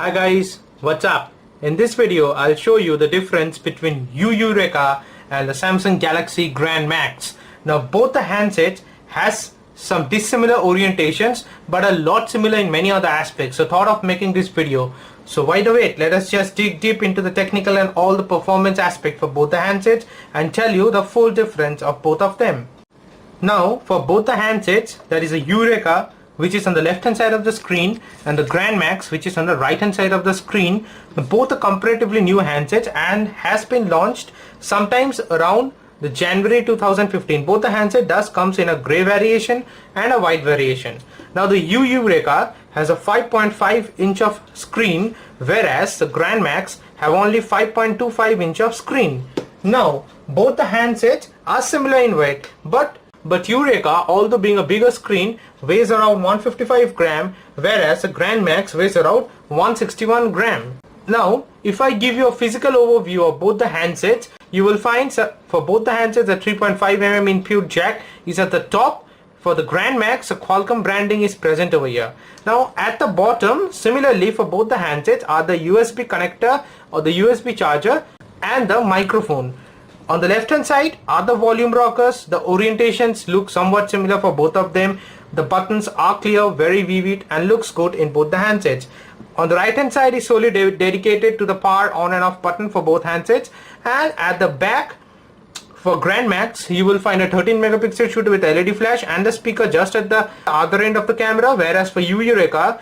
Hi guys, what's up? In this video, I'll show you the difference between Yureka and the Samsung Galaxy Grand Max. Now both the handsets has some dissimilar orientations but a lot similar in many other aspects. So thought of making this video. So why the wait? Let us just dig deep into the technical and all the performance aspect for both the handsets and tell you the full difference of both of them. Now for both the handsets, there is a Yureka which is on the left hand side of the screen and the Grand Max which is on the right hand side of the screen. Both are comparatively new handsets and has been launched sometimes around the January 2015. Both the handset does comes in a grey variation and a white variation. Now the Yureka has a 5.5 inch of screen, whereas the Grand Max have only 5.25 inch of screen. Now both the handsets are similar in weight, but Yureka, although being a bigger screen, weighs around 155 gram, whereas the Grand Max weighs around 161 gram. Now, if I give you a physical overview of both the handsets, you will find for both the handsets a 3.5mm input jack is at the top. For the Grand Max, a Qualcomm branding is present over here. Now, at the bottom, similarly for both the handsets are the USB connector or the USB charger and the microphone. On the left hand side are the volume rockers. The orientations look somewhat similar for both of them. The buttons are clear, very vivid and looks good in both the handsets. On the right hand side is solely dedicated to the power on and off button for both handsets, and at the back for Grand Max you will find a 13 megapixel shooter with LED flash and the speaker just at the other end of the camera, whereas for Yureka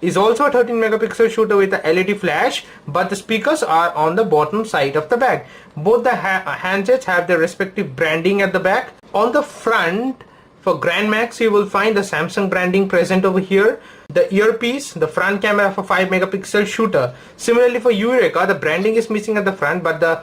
is also a 13 megapixel shooter with a LED flash, but the speakers are on the bottom side of the bag. Both the handsets have their respective branding at the back. On the front for Grand Max you will find the Samsung branding present over here. The earpiece, the front camera for 5 megapixel shooter. Similarly for Yureka, the branding is missing at the front, but the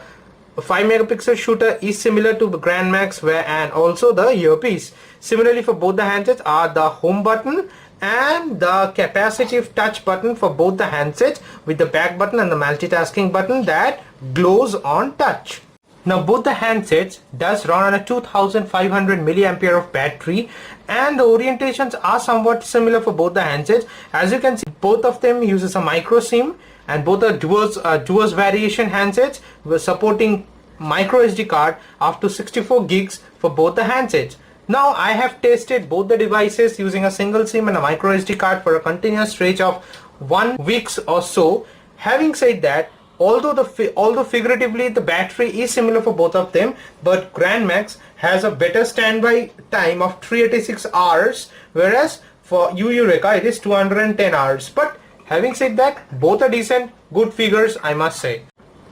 5 megapixel shooter is similar to the Grand Max and also the earpiece. Similarly for both the handsets are the home button and the capacitive touch button for both the handsets, with the back button and the multitasking button that glows on touch. Now both the handsets does run on a 2500 milliampere of battery, and the orientations are somewhat similar for both the handsets. As you can see, both of them uses a micro SIM and both are duos variation handsets supporting micro SD card up to 64 gigs for both the handsets. Now I have tested both the devices using a single SIM and a micro SD card for a continuous stretch of 1 week or so. Having said that, although figuratively the battery is similar for both of them, but Grand Max has a better standby time of 386 hours, whereas for Yureka it is 210 hours. But having said that, both are decent, good figures I must say.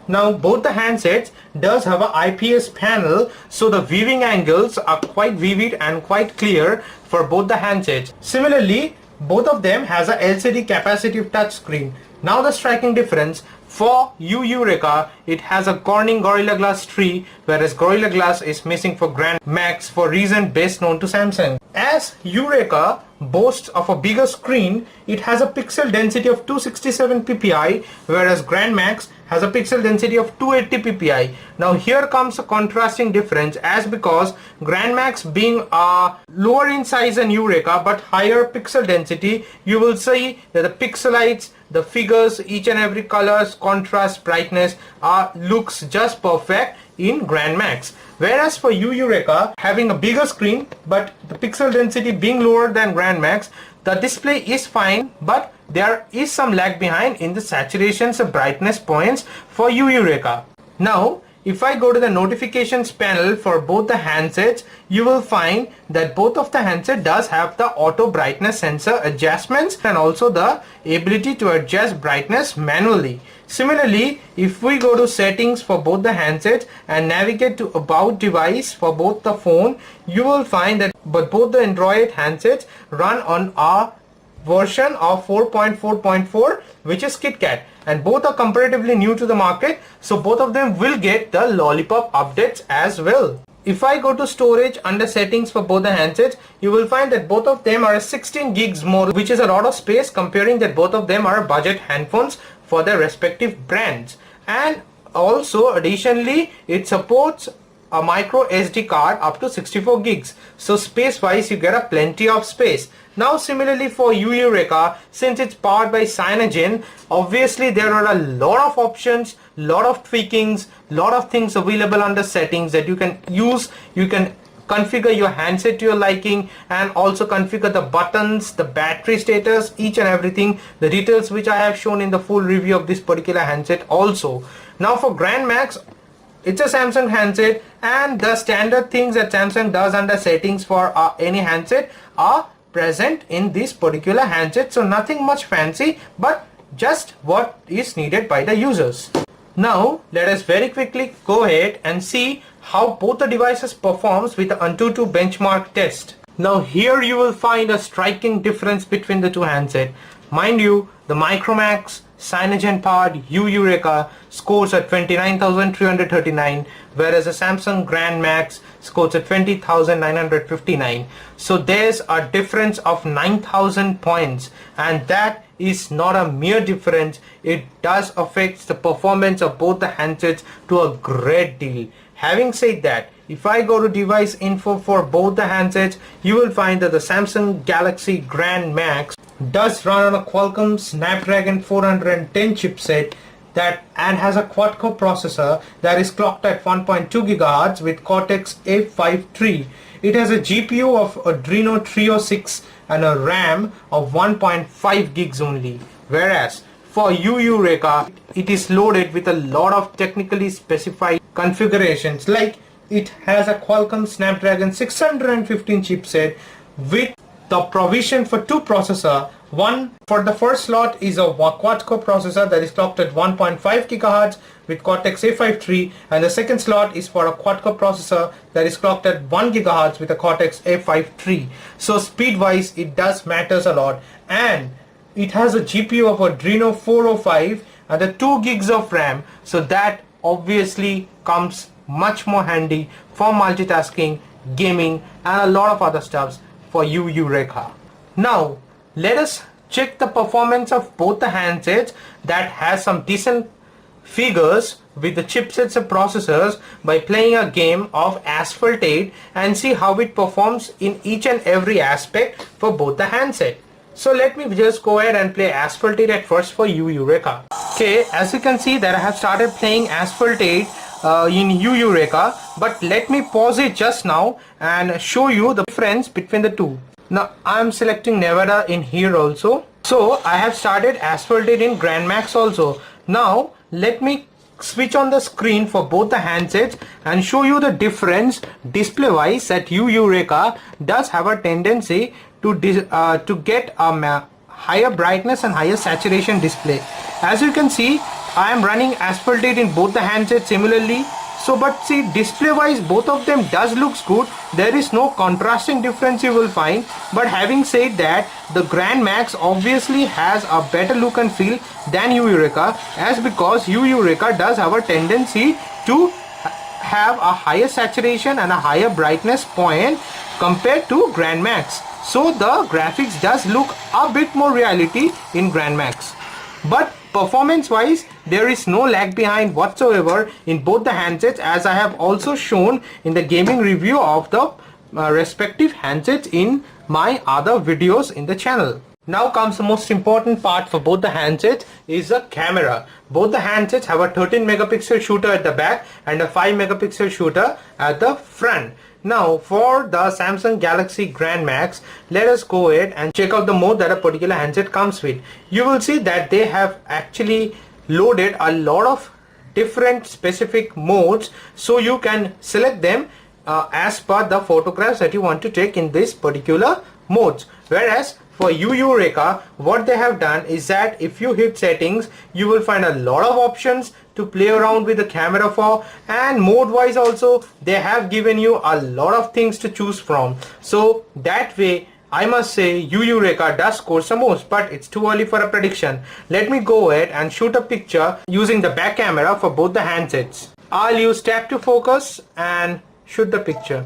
Now both the handsets does have a IPS panel, so the viewing angles are quite vivid and quite clear for both the handsets. Similarly, both of them has a LCD capacitive touch screen. Now the striking difference, for Yureka it has a Corning Gorilla Glass 3, whereas Gorilla Glass is missing for Grand Max for reason best known to Samsung. As Yureka boasts of a bigger screen, it has a pixel density of 267 ppi, whereas Grand Max has a pixel density of 280 ppi. Now here comes a contrasting difference, as because Grand Max being lower in size than Yureka but higher pixel density, you will see that the pixelites, the figures, each and every colors, contrast, brightness looks just perfect in Grand Max. Whereas for Yureka, having a bigger screen but the pixel density being lower than Grand Max, the display is fine, but there is some lag behind in the saturations and brightness points for Yureka. Now if I go to the notifications panel for both the handsets, you will find that both of the handsets does have the auto brightness sensor adjustments and also the ability to adjust brightness manually. Similarly, if we go to settings for both the handsets and navigate to about device for both the phone, you will find that both the Android handsets run on a version of 4.4.4, which is KitKat, and both are comparatively new to the market, so both of them will get the Lollipop updates as well. If I go to storage under settings for both the handsets, you will find that both of them are 16 gigs more, which is a lot of space comparing that both of them are budget handphones for their respective brands. And also additionally it supports a micro SD card up to 64 gigs. So space wise you get a plenty of space. Now similarly for Yureka, since it's powered by Cyanogen, obviously there are a lot of options, lot of tweakings, lot of things available under settings that you can use. You can configure your handset to your liking and also configure the buttons, the battery status, each and everything, the details which I have shown in the full review of this particular handset also. Now for Grand Max, it's a Samsung handset and the standard things that Samsung does under settings for any handset are present in this particular handset. So nothing much fancy, but just what is needed by the users. Now let us very quickly go ahead and see how both the devices performs with the Antutu benchmark test. Now here you will find a striking difference between the two handsets. Mind you, the Micromax Cyanogen powered Yureka scores at 29,339, whereas the Samsung Grand Max scores at 20,959. So there's a difference of 9,000 points, and that is not a mere difference. It does affect the performance of both the handsets to a great deal. Having said that, if I go to device info for both the handsets, you will find that the Samsung Galaxy Grand Max does run on a Qualcomm Snapdragon 410 chipset and has a quad-core processor that is clocked at 1.2 GHz with Cortex A53. It has a GPU of Adreno 306 and a RAM of 1.5 gigs only. Whereas for Yureka, it is loaded with a lot of technically specified configurations, like it has a Qualcomm Snapdragon 615 chipset with the provision for two processors. One for the first slot is a quad-core processor that is clocked at 1.5 GHz with Cortex A53, and the second slot is for a quad-core processor that is clocked at 1 GHz with a Cortex A53. So speed wise it does matters a lot, and it has a GPU of Adreno 405 and the 2 gigs of RAM, so that obviously comes much more handy for multitasking, gaming and a lot of other stuffs for Yureka. Now let us check the performance of both the handsets that has some decent figures with the chipsets and processors by playing a game of Asphalt 8 and see how it performs in each and every aspect for both the handset. So let me just go ahead and play Asphalt 8 at first for Yureka. Okay, as you can see that I have started playing Asphalt 8 in Yureka, but let me pause it just now and show you the difference between the two. Now I am selecting Nevada in here also. So I have started Asphalt 8 in Grand Max also. Now let me switch on the screen for both the handsets and show you the difference display wise that Yureka does have a tendency to get a higher brightness and higher saturation display. As you can see, I am running Asphalt 8 in both the handsets similarly. So but see, display wise both of them does looks good. There is no contrasting difference you will find. But having said that, the Grand Max obviously has a better look and feel than Yureka, as because Yureka does have a tendency to have a higher saturation and a higher brightness point compared to Grand Max. So the graphics does look a bit more reality in Grand Max. But performance wise there is no lag behind whatsoever in both the handsets, as I have also shown in the gaming review of the respective handsets in my other videos in the channel. Now comes the most important part for both the handsets, is the camera. Both the handsets have a 13 megapixel shooter at the back and a 5 megapixel shooter at the front. Now for the Samsung Galaxy Grand Max, let us go ahead and check out the mode that a particular handset comes with. You will see that they have actually loaded a lot of different specific modes, so you can select them as per the photographs that you want to take in this particular modes. Whereas for Yureka, what they have done is that if you hit settings, you will find a lot of options to play around with the camera for, and mode wise also they have given you a lot of things to choose from. So that way I must say Yureka does score the most, but it's too early for a prediction. Let me go ahead and shoot a picture using the back camera for both the handsets. I'll use tap to focus and shoot the picture.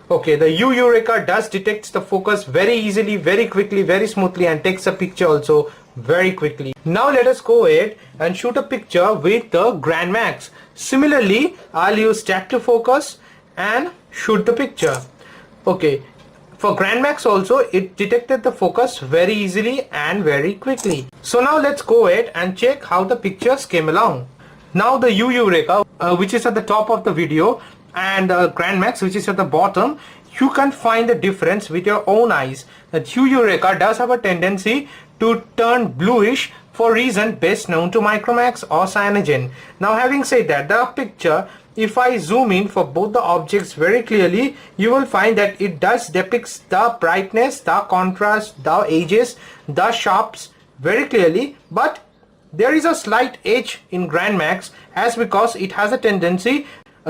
Okay, the Yureka does detect the focus very easily, very quickly, very smoothly, and takes a picture also very quickly. Now let us go ahead and shoot a picture with the Grand Max. Similarly, I'll use tap to focus and shoot the picture. Okay, for Grand Max also it detected the focus very easily and very quickly. So now let's go ahead and check how the pictures came along. Now the Yureka, which is at the top of the video, and Grand Max, which is at the bottom, you can find the difference with your own eyes. The Yureka does have a tendency to turn bluish for reason best known to Micromax or Cyanogen. Now having said that, the picture, if I zoom in for both the objects very clearly, you will find that it does depicts the brightness, the contrast, the edges, the sharps very clearly, but there is a slight edge in Grand Max as because it has a tendency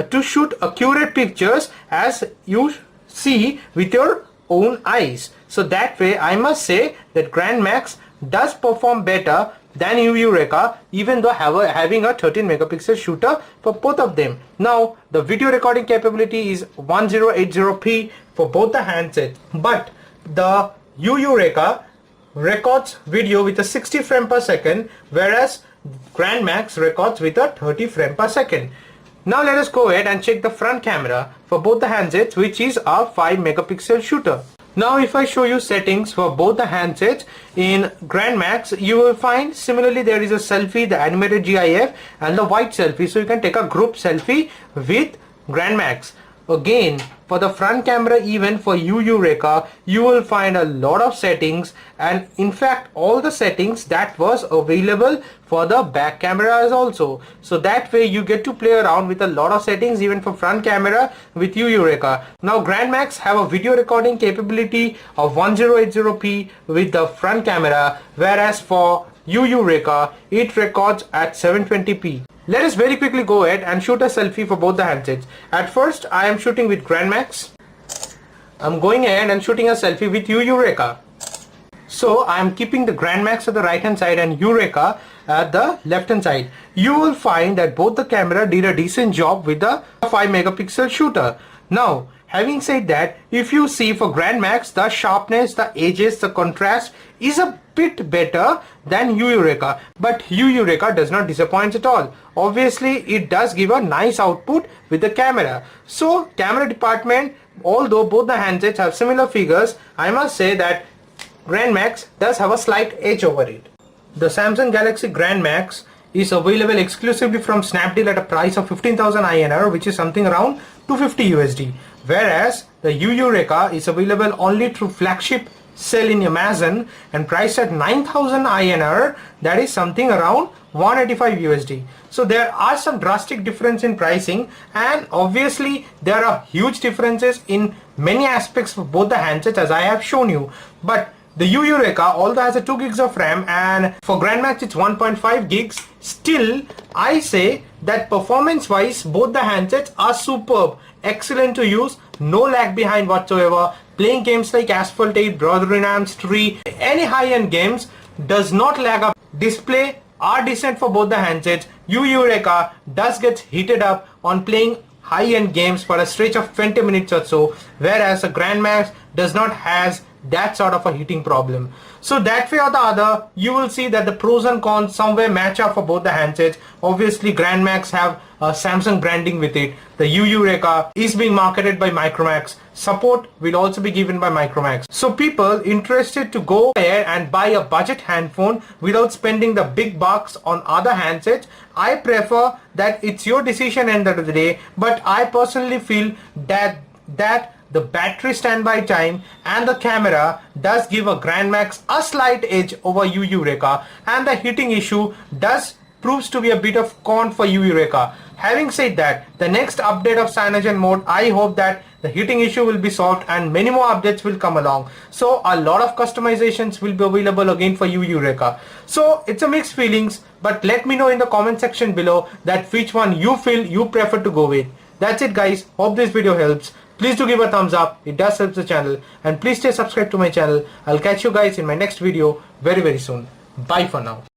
to shoot accurate pictures as you see with your own eyes. So that way I must say that Grand Max does perform better than Yureka, even though having a 13 megapixel shooter for both of them. Now the video recording capability is 1080p for both the handsets, but the Yureka records video with a 60 frame per second, whereas Grand Max records with a 30 frame per second. Now let us go ahead and check the front camera for both the handsets, which is a 5 megapixel shooter. Now if I show you settings for both the handsets, in Grand Max you will find similarly there is a selfie, the animated GIF, and the white selfie, so you can take a group selfie with Grand Max. Again, for the front camera, even for Yureka, you will find a lot of settings, and in fact all the settings that was available for the back cameras also. So that way you get to play around with a lot of settings even for front camera with Yureka. Now Grand Max have a video recording capability of 1080p with the front camera, whereas for Yureka it records at 720p. Let us very quickly go ahead and shoot a selfie for both the handsets. At first I am shooting with Grand Max. I'm going ahead and shooting a selfie with Yureka. So I am keeping the Grand Max at the right hand side and Yureka at the left hand side. You will find that both the camera did a decent job with the 5 megapixel shooter. Now having said that, if you see for Grand Max, the sharpness, the edges, the contrast is a bit better than Yureka, but Yureka does not disappoint at all. Obviously it does give a nice output with the camera. So camera department, although both the handsets have similar figures, I must say that Grand Max does have a slight edge over it. The Samsung Galaxy Grand Max is available exclusively from Snapdeal at a price of 15,000 INR, which is something around 250 USD, whereas the Yureka is available only through flagship sale in Amazon and priced at 9,000 INR, that is something around 185 USD. So there are some drastic difference in pricing, and obviously there are huge differences in many aspects for both the handsets as I have shown you. But the Yureka although has a 2 gigs of RAM and for Grand Max it's 1.5 gigs, still I say that performance wise both the handsets are superb, excellent to use, no lag behind whatsoever. Playing games like Asphalt 8, Borderlands 3, any high-end games does not lag up. Display are decent for both the handsets. Yureka does get heated up on playing high-end games for a stretch of 20 minutes or so, whereas a Grand Max does not has that sort of a heating problem. So that way or the other, you will see that the pros and cons somewhere match up for both the handsets. Obviously Grand Max have Samsung branding with it. The Yureka is being marketed by Micromax. Support will also be given by Micromax. So people interested to go ahead and buy a budget handphone without spending the big bucks on other handsets, I prefer that it's your decision end of the day, but I personally feel that the battery standby time and the camera does give a Grand Max a slight edge over Yureka, and the heating issue does proves to be a bit of con for Yureka. Having said that, the next update of Cyanogen mode, I hope that the heating issue will be solved and many more updates will come along. So a lot of customizations will be available again for Yureka. So it's a mixed feelings, but let me know in the comment section below that which one you feel you prefer to go with. That's it guys, hope this video helps. Please do give a thumbs up, it does help the channel, and please stay subscribed to my channel. I'll catch you guys in my next video very soon. Bye for now.